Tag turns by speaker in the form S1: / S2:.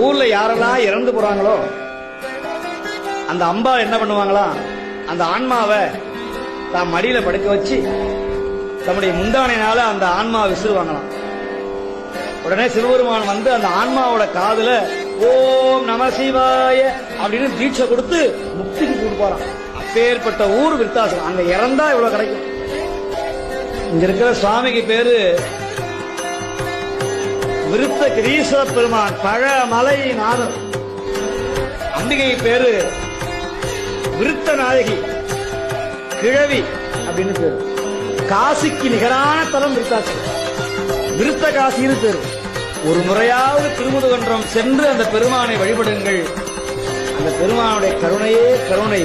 S1: ஊர்ல யாரெல்லாம் இறந்து போறாங்களோ அந்த அம்பா என்ன பண்ணுவாங்களா, அந்த ஆன்மாவை தான் மடியில படுக்க வச்சு தம்முடைய முந்தானையினால அந்த ஆன்மா விசிறுவாங்களாம். உடனே சிவபெருமான் வந்து அந்த ஆன்மாவோட காதுல ஓம் நம சிவாய அப்படின்னு தீட்சை கொடுத்து முக்திக்கு கொடுப்பாராம். அப்பேற்பட்ட ஊர் விருத்தாசலம். அங்க இறந்தா இவ்வளவு கிடைக்கும். இங்க இருக்கிற சுவாமிக்கு பேரு விருத்த கிரீஸ்வர பெருமான் பழமலை நாதர். அம்பிகை பேரு விருத்த நாயகி கிழவி அப்படின்னு பேரு. காசிக்கு நிகரான தலம் விருத்தாசலம். விருத்த காசின்னு பேரு. ஒரு முறையாவது திருமுதுகன்றம் சென்று அந்த பெருமானை வழிபடுங்கள். அந்த பெருமானுடைய கருணையே கருணை.